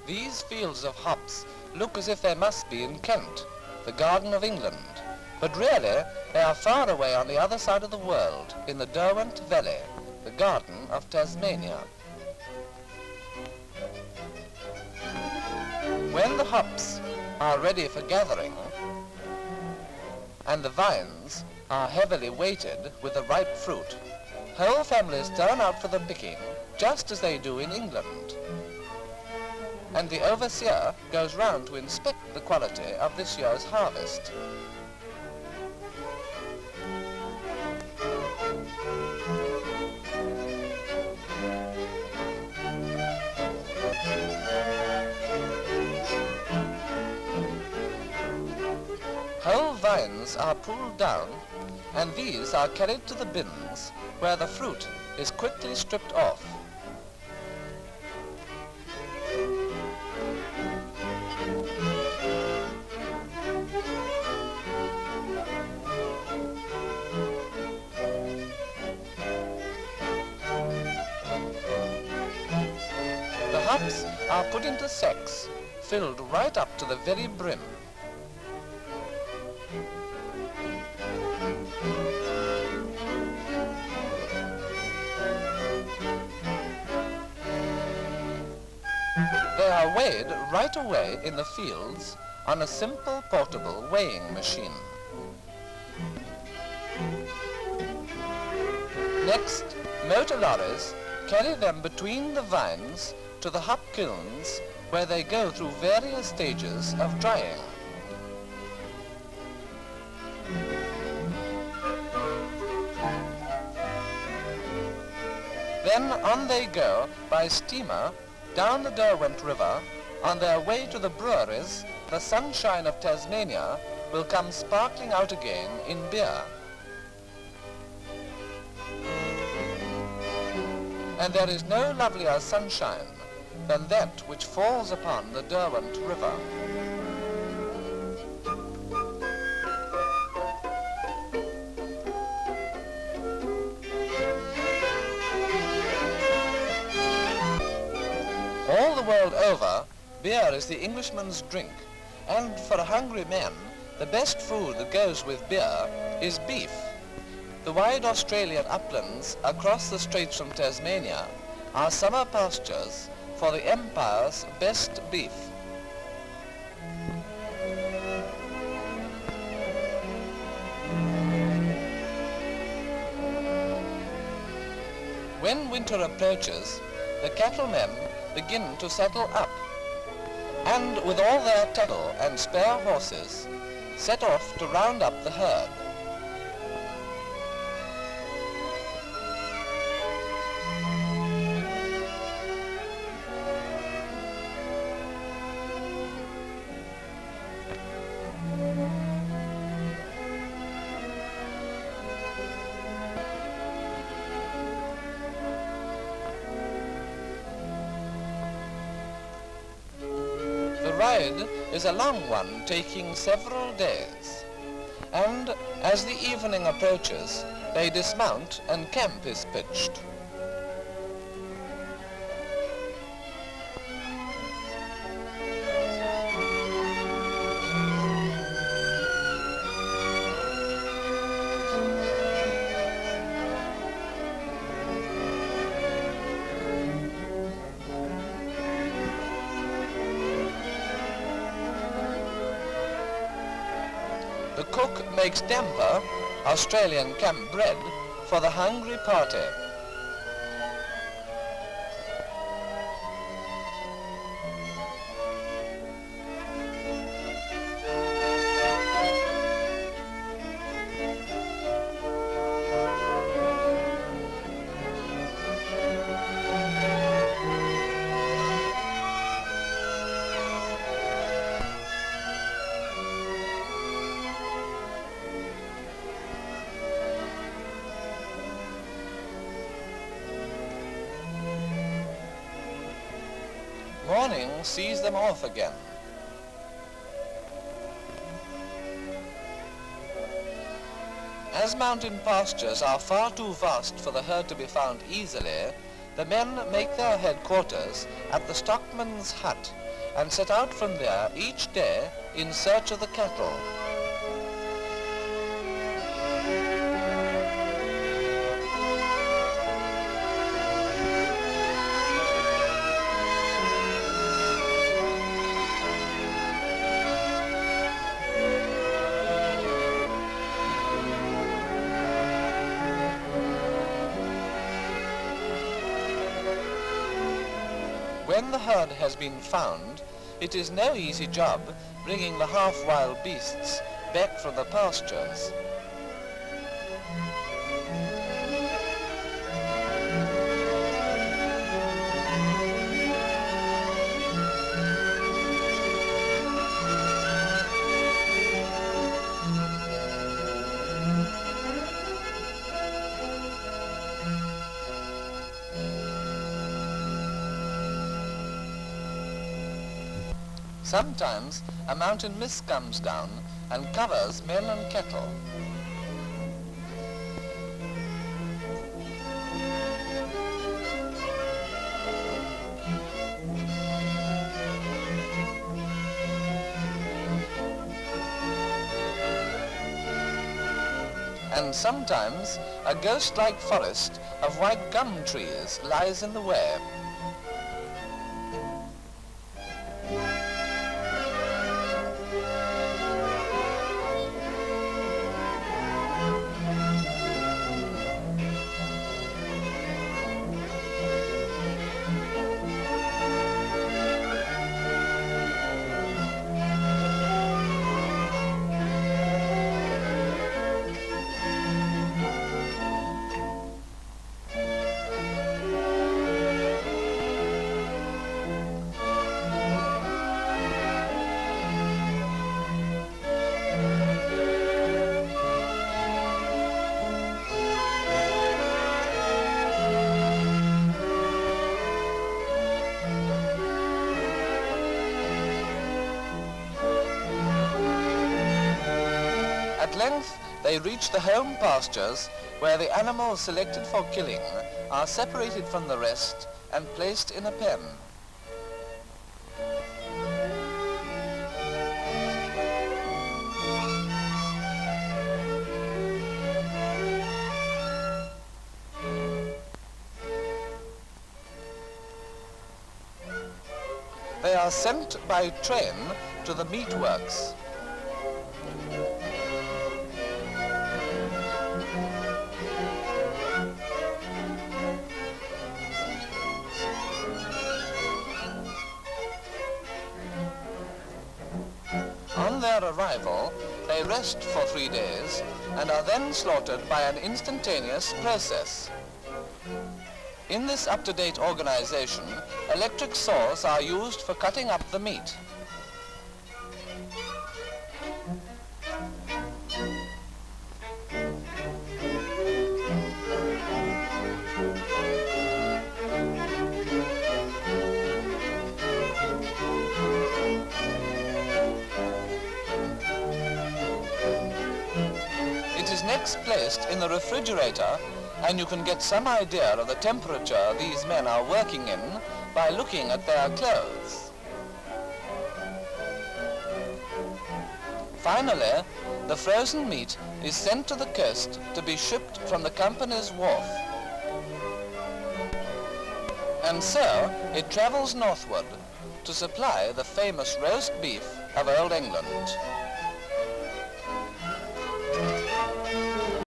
These fields of hops look as if they must be in Kent, the Garden of England, but really they are far away on the other side of the world, in the Derwent Valley, the Garden of Tasmania. When the hops are ready for gathering, and the vines are heavily weighted with the ripe fruit, whole families turn out for the picking, just as they do in England. And the overseer goes round to inspect the quality of this year's harvest. Whole vines are pulled down, and these are carried to the bins, where the fruit is quickly stripped off. The hops are put into sacks, filled right up to the very brim. They are weighed right away in the fields on a simple portable weighing machine. Next, motor lorries carry them between the vines to the hop kilns, where they go through various stages of drying. Then on they go by steamer down the Derwent River. On their way to the breweries, the sunshine of Tasmania will come sparkling out again in beer. And there is no lovelier sunshine than that which falls upon the Derwent River. All the world over, beer is the Englishman's drink, and for a hungry man, the best food that goes with beer is beef. The wide Australian uplands across the straits from Tasmania are summer pastures for the Empire's best beef. When winter approaches, the cattlemen begin to saddle up, and with all their cattle and spare horses, set off to round up the herd. The ride is a long one, taking several days, and as the evening approaches, they dismount and camp is pitched. The cook makes damper, Australian camp bread, for the hungry party. Morning sees them off again. As mountain pastures are far too vast for the herd to be found easily, the men make their headquarters at the Stockman's hut, and set out from there each day in search of the cattle. When the herd has been found, it is no easy job bringing the half-wild beasts back from the pastures. Sometimes a mountain mist comes down and covers men and cattle. And sometimes a ghost-like forest of white gum trees lies in the way. At length they reach the home pastures where the animals selected for killing are separated from the rest and placed in a pen. They are sent by train to the meat works. On their arrival, they rest for 3 days and are then slaughtered by an instantaneous process. In this up-to-date organization, electric saws are used for cutting up the meat. It is next placed in the refrigerator, and you can get some idea of the temperature these men are working in by looking at their clothes. Finally, the frozen meat is sent to the coast to be shipped from the company's wharf. And so it travels northward to supply the famous roast beef of Old England.